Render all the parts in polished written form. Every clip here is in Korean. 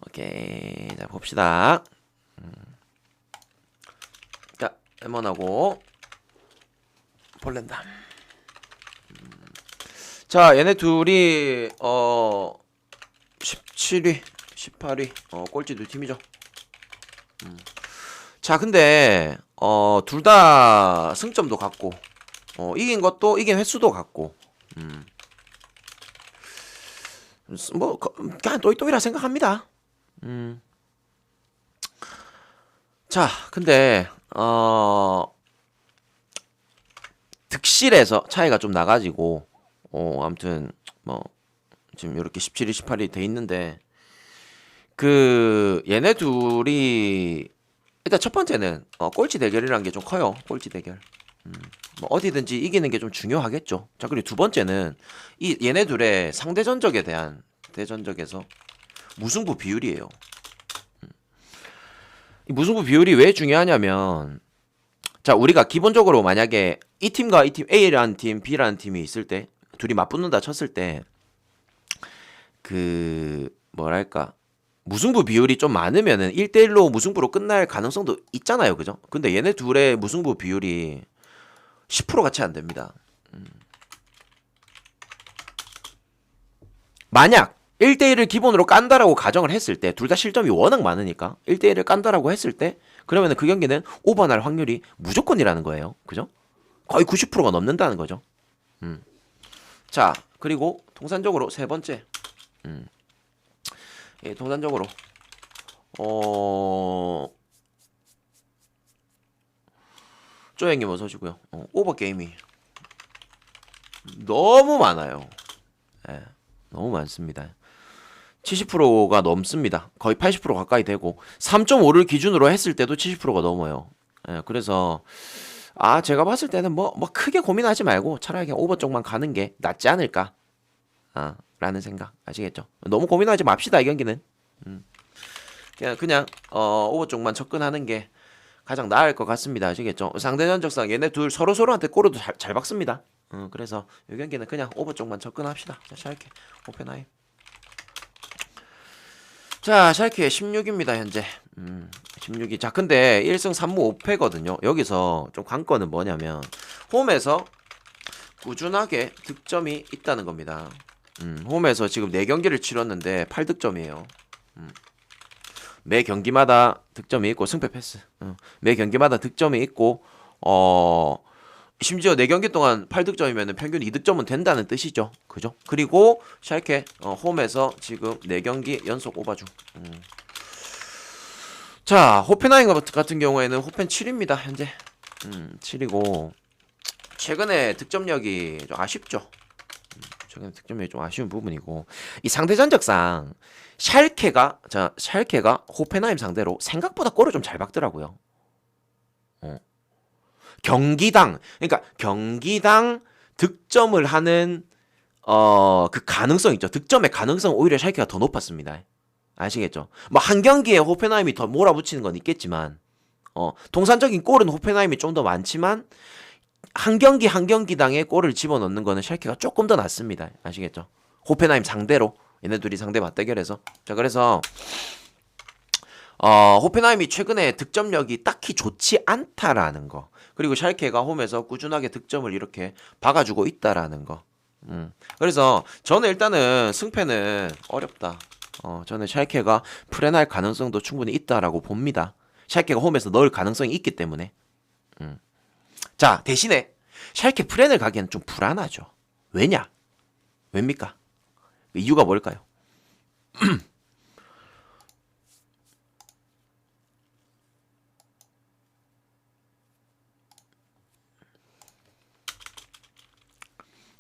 오케이. 자, 봅시다. 자, M1하고 폴란드. 자, 얘네 둘이 17위, 18위 꼴찌 두 팀이죠. 자, 근데 둘 다 승점도 같고 이긴 횟수도 같고 뭐 그냥 또이또이라 생각합니다. 자, 근데 득실에서 차이가 좀 나가지고 아무튼 뭐 지금 이렇게 17위, 18위 돼 있는데 그 얘네 둘이 일단 첫 번째는 꼴찌 대결이라는 게 좀 커요. 꼴찌 대결. 뭐 어디든지 이기는 게 좀 중요하겠죠. 자, 그리고 두 번째는 이 얘네 둘의 상대 전적에 대한 대전적에서 무승부 비율이에요. 이 무승부 비율이 왜 중요하냐면 자, 우리가 기본적으로 만약에 이 팀과 이 팀 A라는 팀, B라는 팀이 있을 때 둘이 맞붙는다 쳤을 때 그 뭐랄까 무승부 비율이 좀 많으면은 1대1로 무승부로 끝날 가능성도 있잖아요. 그죠? 근데 얘네 둘의 무승부 비율이 10%가 채 안 됩니다. 만약 1대1을 기본으로 깐다라고 가정을 했을 때 둘 다 실점이 워낙 많으니까 1대1을 깐다라고 했을 때 그러면은 그 경기는 오버날 확률이 무조건이라는 거예요. 그죠? 거의 90%가 넘는다는 거죠. 자, 그리고 통산적으로 세 번째. 예, 통산적으로 쪼행님 어서 오시고요. 오버 게임이 너무 많아요. 예, 너무 많습니다. 70%가 넘습니다. 거의 80% 가까이 되고 3.5를 기준으로 했을 때도 70%가 넘어요. 예, 그래서 제가 봤을 때는 뭐 크게 고민하지 말고 차라리 그냥 오버 쪽만 가는 게 낫지 않을까 라는 생각. 아시겠죠? 너무 고민하지 맙시다. 이 경기는 그냥 오버 쪽만 접근하는 게 가장 나을 것 같습니다. 아시겠죠? 상대 전적상 얘네 둘 서로한테 골을 잘 박습니다. 그래서 이 경기는 그냥 오버 쪽만 접근합시다. 자, 샬케 호펜하임. 자, 샬케 16입니다 현재. 16위. 자, 근데 1승 3무 5패거든요. 여기서 좀 관건은 뭐냐면 홈에서 꾸준하게 득점이 있다는 겁니다. 홈에서 지금 4경기를 치렀는데 8득점이에요. 매 경기마다 득점이 있고 승패 패스. 매 경기마다 득점이 있고 심지어 4경기 동안 8득점이면 평균 2득점은 된다는 뜻이죠. 그죠? 그리고 샬케 홈에서 지금 4경기 연속 오버중. 자, 호펜하임 같은 경우에는 호펜 7입니다. 현재 7이고 최근에 득점력이 좀 아쉽죠. 최근에 득점력이 좀 아쉬운 부분이고 이 상대 전적상 샬케가 호펜하임 상대로 생각보다 골을 좀 잘 박더라고요. 경기당 득점을 하는 그 가능성 있죠. 득점의 가능성 오히려 샬케가 더 높았습니다. 아시겠죠? 뭐 한 경기에 호펜하임이 더 몰아붙이는 건 있겠지만 통산적인 골은 호펜하임이 좀 더 많지만 한 경기당에 골을 집어넣는 거는 샬케가 조금 더 낫습니다. 아시겠죠? 호펜하임 상대로 얘네 둘이 상대 맞대결해서 자, 그래서 호펜하임이 최근에 득점력이 딱히 좋지 않다라는 거. 그리고 샬케가 홈에서 꾸준하게 득점을 이렇게 박아주고 있다라는 거. 그래서 저는 일단은 승패는 어렵다. 저는 샬케가 프레날 가능성도 충분히 있다라고 봅니다. 샬케가 홈에서 넣을 가능성이 있기 때문에. 자, 대신에 샬케 프렌을 가기에는 좀 불안하죠. 왜입니까? 이유가 뭘까요?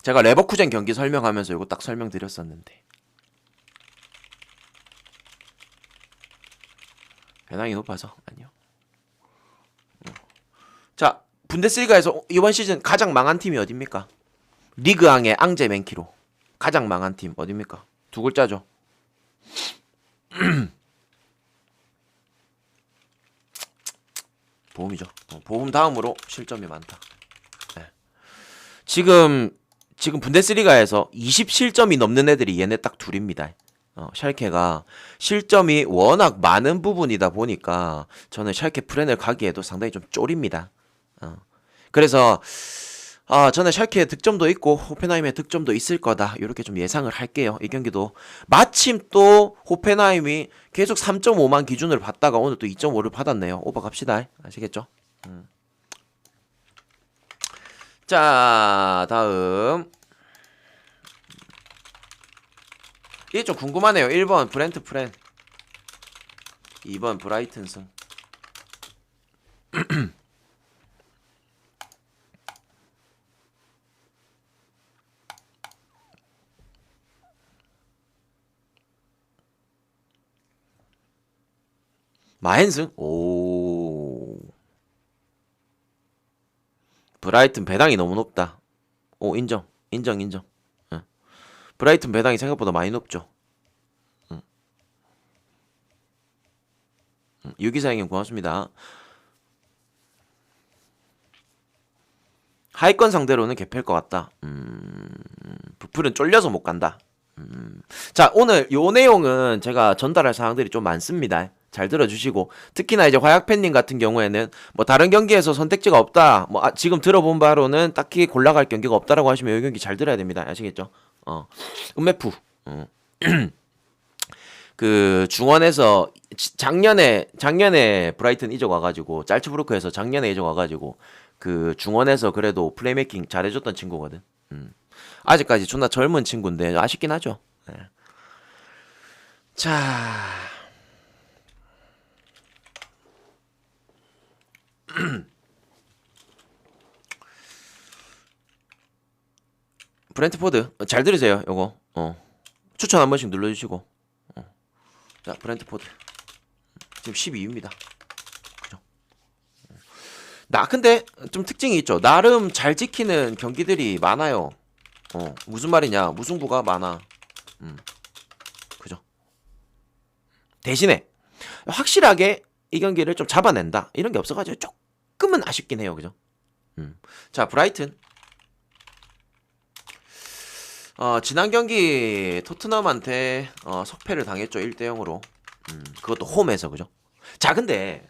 제가 레버쿠젠 경기 설명하면서 이거 딱 설명드렸었는데 배낭이 높아서 아니요. 자, 분데스리가에서 이번 시즌 가장 망한 팀이 어딥니까? 리그앙의 앙제 맨키로 가장 망한 팀 어딥니까? 두 글자죠. 보험이죠. 보험 다음으로 실점이 많다. 네. 지금 분데스리가에서 20실점이 넘는 애들이 얘네 딱 둘입니다. 샬케가 실점이 워낙 많은 부분이다 보니까 저는 샬케 프렌을 가기에도 상당히 좀 쫄입니다. 그래서 저는 샬케의 득점도 있고 호펜하임의 득점도 있을 거다 이렇게 좀 예상을 할게요. 이 경기도 마침 또 호펜하임이 계속 3.5만 기준으로 받다가 오늘 또 2.5를 받았네요. 오버 갑시다. 아시겠죠? 자, 다음 이게 좀 궁금하네요. 1번 브렌트 프렌, 2번 브라이튼 승. 마헨승? 오. 브라이튼 배당이 너무 높다. 오, 인정. 인정. 응. 브라이튼 배당이 생각보다 많이 높죠. 유기사 형님 고맙습니다. 하위권 상대로는 개패일 것 같다. 부풀은 쫄려서 못 간다. 자, 오늘 요 내용은 제가 전달할 사항들이 좀 많습니다. 잘 들어주시고, 특히나 이제 화약팬님 같은 경우에는 뭐 다른 경기에서 선택지가 없다, 뭐 지금 들어본 바로는 딱히 골라갈 경기가 없다라고 하시면 이 경기 잘 들어야 됩니다. 아시겠죠? 은메프. 그 중원에서 작년에 브라이튼 이적 와가지고 짤츠부르크에서 작년에 이적 와가지고 그 중원에서 그래도 플레이메이킹 잘해줬던 친구거든. 아직까지 존나 젊은 친구인데 아쉽긴 하죠. 네. 자, 브렌트포드 잘 들으세요. 요거 추천 한 번씩 눌러주시고. 자, 브렌트포드 지금 12위입니다. 그죠? 나 근데 좀 특징이 있죠. 나름 잘 지키는 경기들이 많아요. 무슨 말이냐? 무승부가 많아. 그죠? 대신에 확실하게 이 경기를 좀 잡아낸다 이런 게 없어가지고 조금은 아쉽긴 해요. 그죠? 자, 브라이튼. 지난 경기 토트넘한테 석패를 당했죠. 1대0으로. 그것도 홈에서. 그죠? 자, 근데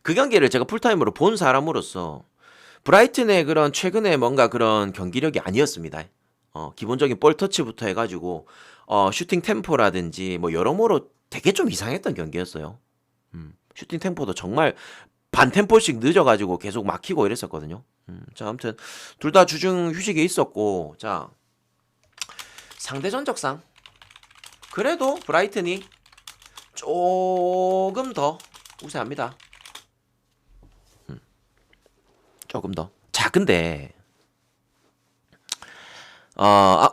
그 경기를 제가 풀타임으로 본 사람으로서 브라이튼의 그런 최근에 뭔가 그런 경기력이 아니었습니다. 기본적인 볼 터치부터 해가지고 슈팅 템포라든지 뭐 여러모로 되게 좀 이상했던 경기였어요. 슈팅 템포도 정말 반 템포씩 늦어가지고 계속 막히고 이랬었거든요. 자, 아무튼 둘 다 주중 휴식이 있었고, 자, 상대 전적상 그래도 브라이튼이 조금 더 우세합니다. 조금 더. 자, 근데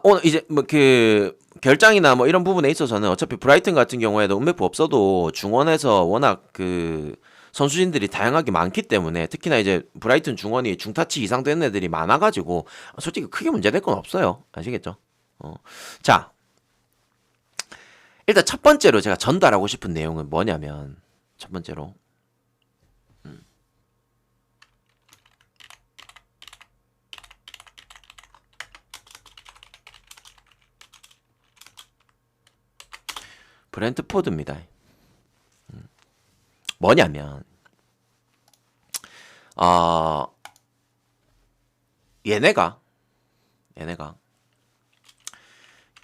오늘 이제 뭐 그 결장이나 뭐 이런 부분에 있어서는 어차피 브라이튼 같은 경우에도 은메프 없어도 중원에서 워낙 그 선수진들이 다양하게 많기 때문에, 특히나 이제 브라이튼 중원이 중타치 이상 되는 애들이 많아가지고 솔직히 크게 문제될 건 없어요. 아시겠죠? 자, 일단 첫 번째로 제가 전달하고 싶은 내용은 뭐냐면, 첫 번째로 브렌트포드입니다. 뭐냐면 얘네가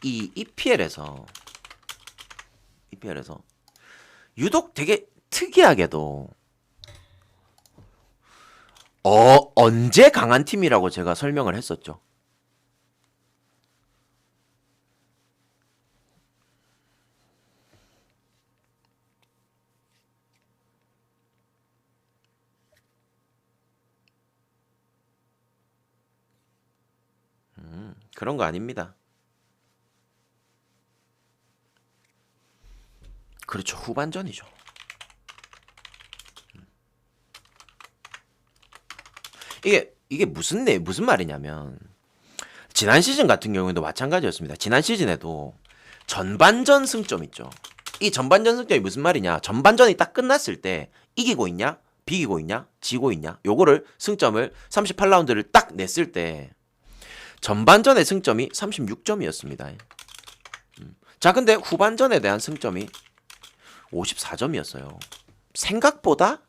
이 EPL에서 유독 되게 특이하게도 언제 강한 팀이라고 제가 설명을 했었죠. 그런 거 아닙니다. 그렇죠. 후반전이죠. 이게 무슨 말이냐면, 지난 시즌 같은 경우에도 마찬가지였습니다. 지난 시즌에도 전반전 승점 있죠. 이 전반전 승점이 무슨 말이냐? 전반전이 딱 끝났을 때 이기고 있냐? 비기고 있냐? 지고 있냐? 요거를 승점을 38라운드를 딱 냈을 때 전반전의 승점이 36점이었습니다. 자, 근데 후반전에 대한 승점이 54점이었어요. 생각보다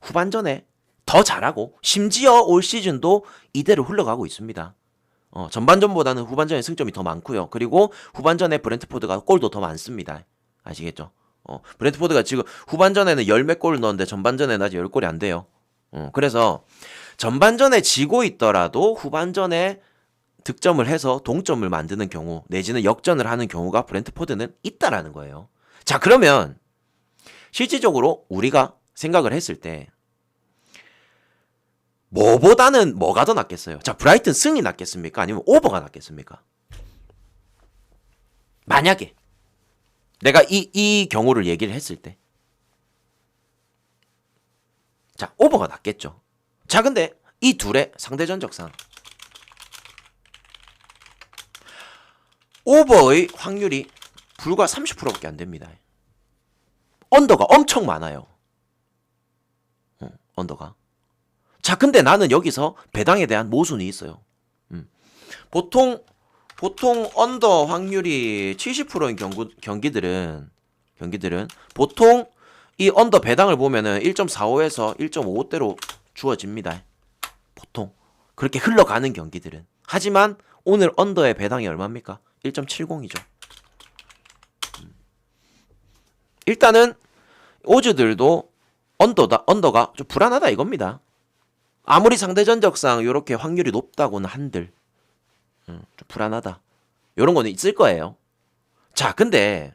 후반전에 더 잘하고 심지어 올 시즌도 이대로 흘러가고 있습니다. 전반전보다는 후반전에 승점이 더 많고요. 그리고 후반전에 브랜트포드가 골도 더 많습니다. 아시겠죠? 브랜트포드가 지금 후반전에는 열 몇 골을 넣었는데 전반전에는 아직 10골이 안 돼요. 그래서 전반전에 지고 있더라도 후반전에 득점을 해서 동점을 만드는 경우 내지는 역전을 하는 경우가 브랜트포드는 있다라는 거예요. 자, 그러면 실질적으로 우리가 생각을 했을 때 뭐보다는 뭐가 더 낫겠어요? 자, 브라이튼 승이 낫겠습니까? 아니면 오버가 낫겠습니까? 만약에 내가 이 경우를 얘기를 했을 때, 자, 오버가 낫겠죠. 자, 근데 이 둘의 상대 전적상 오버의 확률이 불과 30%밖에 안 됩니다. 언더가 엄청 많아요. 언더가. 자, 근데 나는 여기서 배당에 대한 모순이 있어요. 보통 언더 확률이 70%인 경기들은 보통 이 언더 배당을 보면은 1.45에서 1.55대로 주어집니다. 보통 그렇게 흘러가는 경기들은. 하지만 오늘 언더의 배당이 얼마입니까? 1.70이죠. 일단은 오즈들도 언더가 좀 불안하다 이겁니다. 아무리 상대 전적상 이렇게 확률이 높다고는 한들 좀 불안하다. 이런 거는 있을 거예요. 자, 근데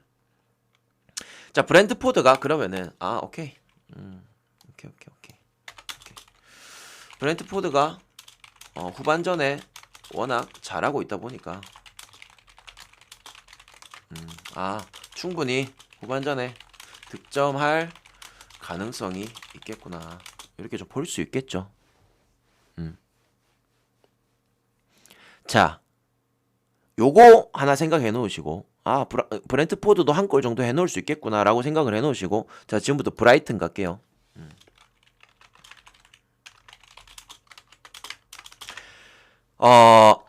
자, 브랜트포드가 그러면은 오케이. 오케이. 브랜트포드가 후반전에 워낙 잘하고 있다 보니까 충분히 후반전에 득점할 가능성이 있겠구나. 이렇게 좀 볼 수 있겠죠. 자, 요거 하나 생각해 놓으시고 브랜트포드도 한 골 정도 해 놓을 수 있겠구나 라고 생각을 해 놓으시고, 자, 지금부터 브라이튼 갈게요.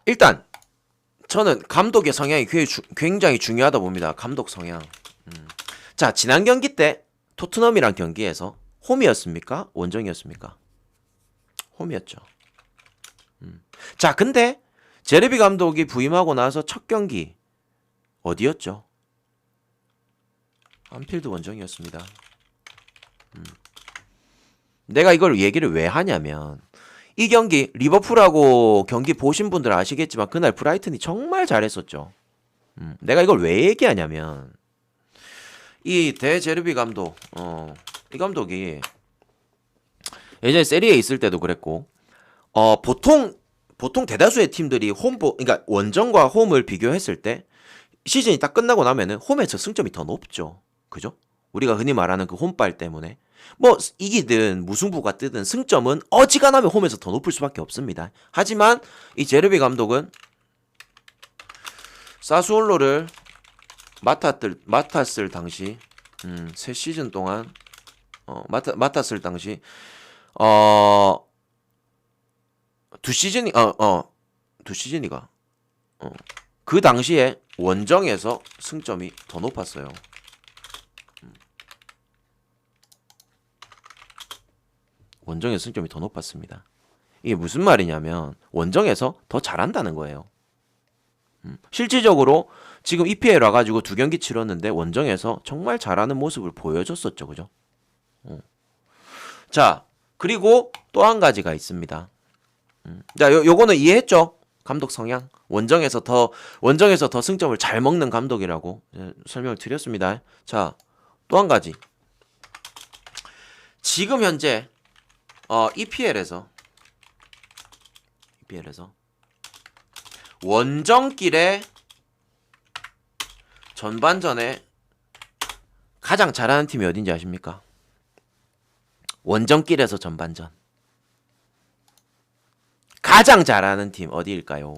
일단 저는 감독의 성향이 굉장히 중요하다 봅니다. 감독 성향. 자, 지난 경기 때 토트넘이랑 경기에서 홈이었습니까? 원정이었습니까? 홈이었죠. 자, 근데 제르비 감독이 부임하고 나서 첫 경기 어디였죠? 안필드 원정이었습니다. 내가 이걸 얘기를 왜 하냐면 이 경기 리버풀하고 경기 보신 분들 아시겠지만 그날 브라이튼이 정말 잘했었죠. 내가 이걸 왜 얘기하냐면 이 대제르비 감독, 이 감독이 예전에 세리에 있을 때도 그랬고, 보통 대다수의 팀들이 그러니까 원정과 홈을 비교했을 때 시즌이 딱 끝나고 나면은 홈에서 승점이 더 높죠. 그죠? 우리가 흔히 말하는 그 홈빨 때문에 뭐 이기든 무승부가 뜨든 승점은 어지간하면 홈에서 더 높을 수밖에 없습니다. 하지만 이 제르비 감독은 사수올로를 맡았을 당시 세 시즌 동안 맡았을 당시 두 시즌이가 그 당시에 원정에서 승점이 더 높았어요. 원정에서 승점이 더 높았습니다. 이게 무슨 말이냐면 원정에서 더 잘한다는 거예요. 실질적으로 지금 EPL 와가지고 두 경기 치렀는데 원정에서 정말 잘하는 모습을 보여줬었죠. 그죠? 자, 그리고 또 한 가지가 있습니다. 자, 요거는 이해했죠? 감독 성향. 원정에서 더 승점을 잘 먹는 감독이라고 설명을 드렸습니다. 자, 또 한 가지. 지금 현재 EPL에서 원정길에 전반전에 가장 잘하는 팀이 어딘지 아십니까? 원정길에서 전반전 가장 잘하는 팀 어디일까요?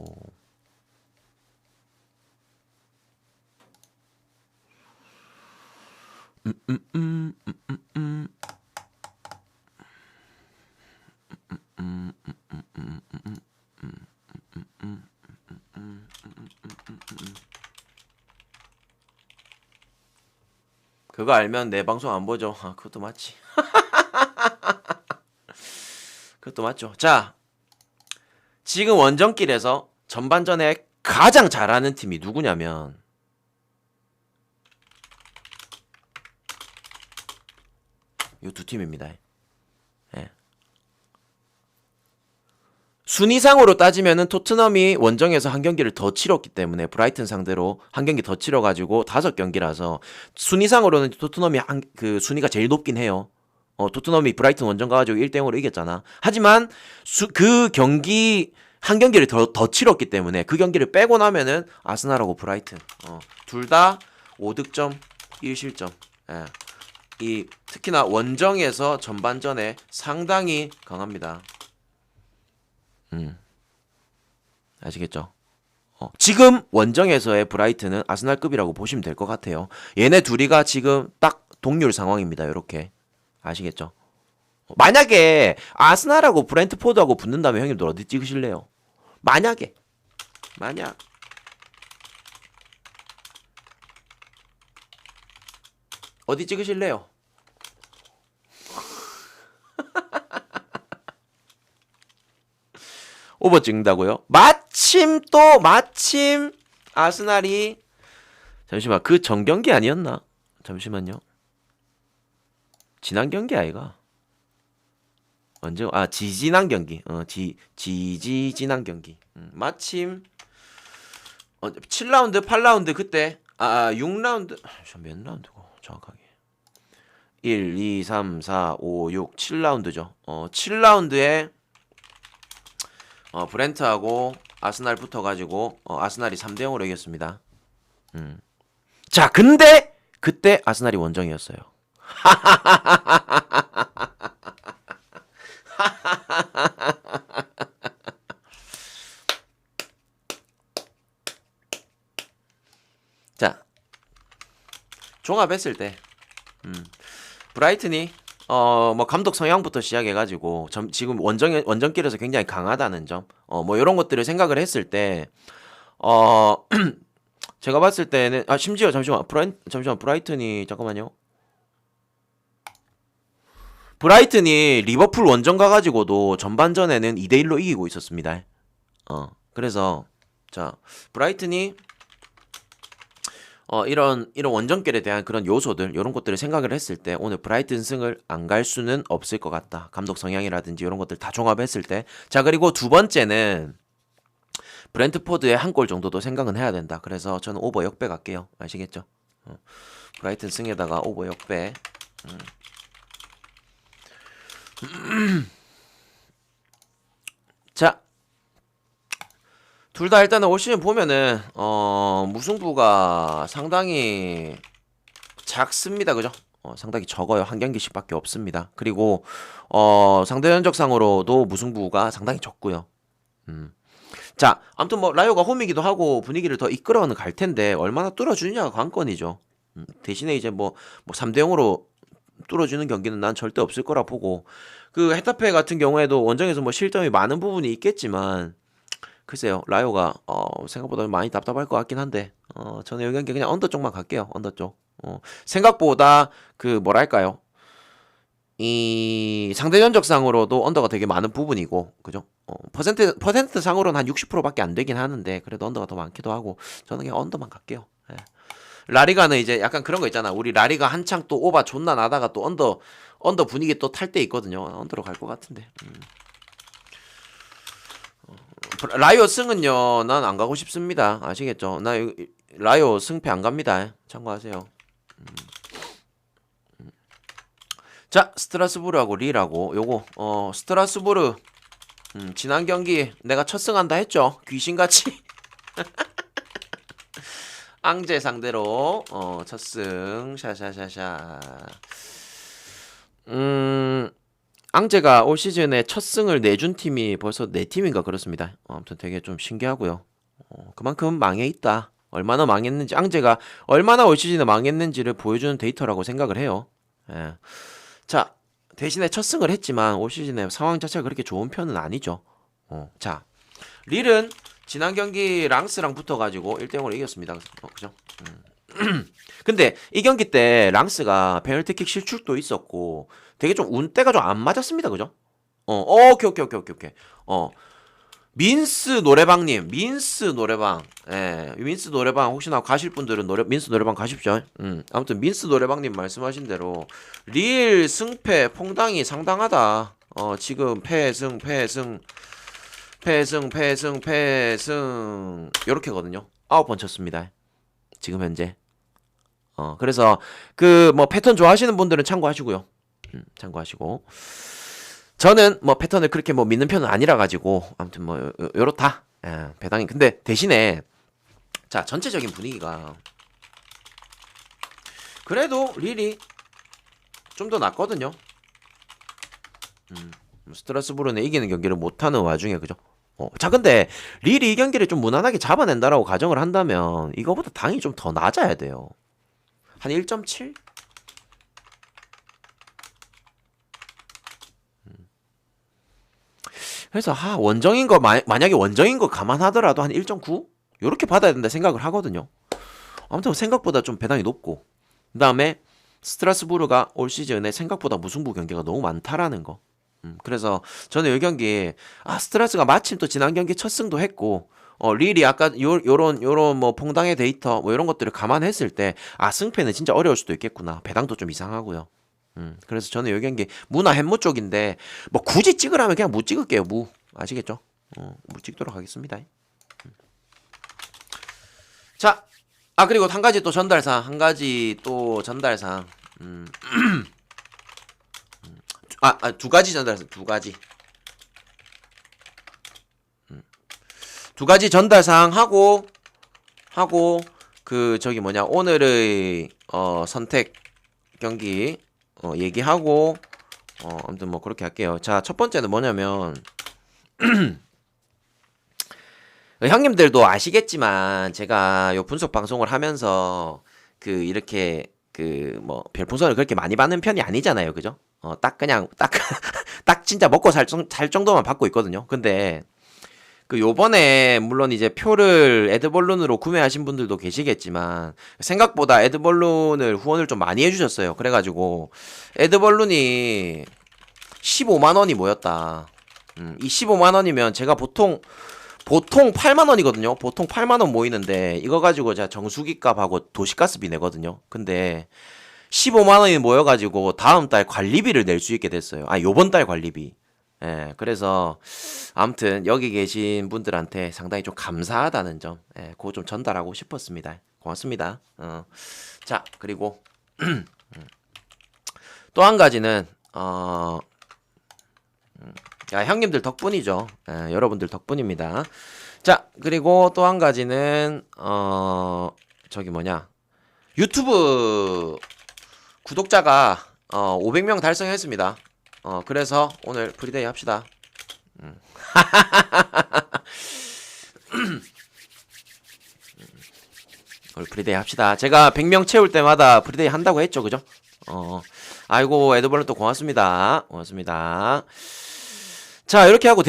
그거 알면 내 방송 안 보죠. 아, 그것도 맞지. 그것도 맞죠. 자, 지금 원정길에서 전반전에 가장 잘하는 팀이 누구냐면 이 두 팀입니다. 예. 순위상으로 따지면은 토트넘이 원정에서 한 경기를 더 치렀기 때문에 브라이튼 상대로 한 경기 더 치러가지고 5경기라서 순위상으로는 토트넘이 그 순위가 제일 높긴 해요. 토트넘이 브라이튼 원정 가가지고 1대0으로 이겼잖아. 하지만 그 경기 한 경기를 더 치렀기 때문에 그 경기를 빼고 나면은 아스날하고 브라이튼 둘 다 5득점 1실점. 예. 이 특히나 원정에서 전반전에 상당히 강합니다. 아시겠죠? 지금 원정에서의 브라이튼은 아스날급이라고 보시면 될 것 같아요. 얘네 둘이가 지금 딱 동률 상황입니다. 이렇게 아시겠죠? 만약에 아스날하고 브렌트포드하고 붙는다면 형님들 어디 찍으실래요? 만약 어디 찍으실래요? 오버 찍는다고요? 마침 아스날이 잠시만 그 전경기 아니었나? 잠시만요. 지난 경기 아이가? 언제? 아 지지난 경기. 지난 경기. 마침 7라운드 8라운드 그때 6라운드 몇 라운드고 정확하게 1, 2, 3, 4, 5, 6, 7라운드죠. 7라운드에 브렌트하고 아스날 붙어가지고 아스날이 3대0으로 이겼습니다. 자, 근데 그때 아스날이 원정이었어요. 자, 종합했을 때 브라이튼이 뭐 감독 성향부터 시작해가지고 지금 원정길에서 굉장히 강하다는 점, 뭐 이런 것들을 생각을 했을 때, 제가 봤을 때는 심지어 잠시만 브라이튼이 잠깐만요. 브라이튼이 리버풀 원정 가가지고도 전반전에는 2대1로 이기고 있었습니다. 그래서 자 브라이튼이 이런 원정길에 대한 그런 요소들, 이런 것들을 생각을 했을 때 오늘 브라이튼 승을 안 갈 수는 없을 것 같다. 감독 성향이라든지 이런 것들 다 종합했을 때. 자, 그리고 두 번째는 브렌트포드의 한 골 정도도 생각은 해야 된다. 그래서 저는 오버 역배 갈게요. 아시겠죠? 브라이튼 승에다가 오버 역배. 자, 둘 다 일단은 올 시즌 보면은 무승부가 상당히 작습니다. 그죠? 상당히 적어요. 한 경기씩밖에 없습니다. 그리고 상대 전적상으로도 무승부가 상당히 적고요. 자, 아무튼 뭐 라이오가 홈이기도 하고 분위기를 더 이끌어는 갈 텐데 얼마나 뚫어주느냐가 관건이죠. 대신에 이제 뭐 3대0으로 뚫어주는 경기는 난 절대 없을 거라 보고, 그 헤타페 같은 경우에도 원정에서 뭐 실점이 많은 부분이 있겠지만 글쎄요, 라이오가 생각보다 많이 답답할 것 같긴 한데 저는 이 경기 그냥 언더 쪽만 갈게요. 언더 쪽. 생각보다 그 뭐랄까요, 이 상대 전적상으로도 언더가 되게 많은 부분이고, 그죠? 퍼센트 상으로는 한 60%밖에 안 되긴 하는데 그래도 언더가 더 많기도 하고 저는 그냥 언더만 갈게요. 예. 라리가는 이제 약간 그런 거 있잖아. 우리 라리가 한창 또 오바 존나 나다가 또 언더 분위기 또 탈 때 있거든요. 언더로 갈 것 같은데. 라이오 승은요, 난 안 가고 싶습니다. 아시겠죠? 나 라이오 승패 안 갑니다. 참고하세요. 자, 스트라스부르하고 릴하고 요거 스트라스부르 지난 경기 내가 첫 승한다 했죠. 귀신같이 앙제 상대로 첫승 샤샤샤샤. 앙제가 올 시즌에 첫 승을 내준 팀이 벌써 4팀인가 그렇습니다. 아무튼 되게 좀 신기하고요. 그만큼 망해 있다. 얼마나 망했는지, 앙제가 얼마나 올 시즌에 망했는지를 보여주는 데이터라고 생각을 해요. 예. 자, 대신에 첫 승을 했지만 올 시즌에 상황 자체가 그렇게 좋은 편은 아니죠. 자, 릴은 지난 경기 랑스랑 붙어가지고 1대0으로 이겼습니다. 그죠? 근데 이 경기 때 랑스가 페널티킥 실축도 있었고 되게 좀 운때가 좀 안 맞았습니다. 그죠? 오케이, 오케이, 오케이, 오케이, 오케이. 어, 민스 노래방님, 민스 노래방. 예, 민스 노래방 혹시나 가실 분들은 민스 노래방 가십시오. 아무튼 민스 노래방님 말씀하신 대로 리일 승패 퐁당이 상당하다. 지금 패승 요렇게거든요. 9번 쳤습니다. 지금 현재. 그래서 그 뭐 패턴 좋아하시는 분들은 참고하시고요. 참고하시고. 저는 뭐 패턴을 그렇게 뭐 믿는 편은 아니라 가지고 아무튼 뭐 요렇다. 예, 배당이 근데 대신에 자 전체적인 분위기가 그래도 릴이 좀 더 낫거든요. 스트라스부르는 이기는 경기를 못하는 와중에 그죠? 자 근데 릴이 이 경기를 좀 무난하게 잡아낸다라고 가정을 한다면 이거보다 당이 좀 더 낮아야 돼요. 한 1.7? 그래서 원정인 거 만약에 원정인 거 감안하더라도 한 1.9 요렇게 받아야 된다 생각을 하거든요. 아무튼 생각보다 좀 배당이 높고 그다음에 스트라스부르가 올 시즌에 생각보다 무승부 경기가 너무 많다라는 거. 그래서 저는 이 경기 스트라스가 마침 또 지난 경기 첫 승도 했고 릴이 아까 요런 뭐 퐁당의 데이터 뭐 이런 것들을 감안했을 때 승패는 진짜 어려울 수도 있겠구나. 배당도 좀 이상하고요. 그래서 저는 이 경기 무나 햄무 쪽인데 뭐 굳이 찍으라면 그냥 무 찍을게요. 무 아시겠죠? 무 찍도록 하겠습니다. 자, 그리고 한 가지 또 전달사항 두 가지 전달사항 두 가지 전달사항 하고 그 저기 뭐냐 오늘의 선택 경기 얘기하고 아무튼 뭐 그렇게 할게요. 자, 첫 번째는 뭐냐면 형님들도 아시겠지만 제가 요 분석 방송을 하면서 그 이렇게 그 뭐 별풍선을 그렇게 많이 받는 편이 아니잖아요. 그죠? 딱 그냥 딱 진짜 먹고 살 정도만 받고 있거든요. 근데 그 요번에 물론 이제 표를 에드벌룬으로 구매하신 분들도 계시겠지만 생각보다 에드벌룬을 후원을 좀 많이 해주셨어요. 그래가지고 에드벌룬이 15만 원이 모였다. 이 15만 원이면 제가 보통 8만 원이거든요. 보통 8만 원 모이는데 이거 가지고 제가 정수기 값하고 도시가스비 내거든요. 근데 15만 원이 모여가지고 다음 달 관리비를 낼 수 있게 됐어요. 요번 달 관리비. 예, 그래서 아무튼 여기 계신 분들한테 상당히 좀 감사하다는 점, 그거 좀 전달하고 싶었습니다. 고맙습니다. 자, 그리고 또 한 가지는 형님들 덕분이죠. 여러분들 덕분입니다. 자, 그리고 또 한 가지는 저기 뭐냐 유튜브 구독자가 500명 달성했습니다. 그래서 오늘 프리데이 합시다. 오늘 프리데이 합시다. 제가 100명 채울 때마다 프리데이 한다고 했죠, 그죠? 아이고 에드벌룬 또 고맙습니다. 자, 이렇게 하고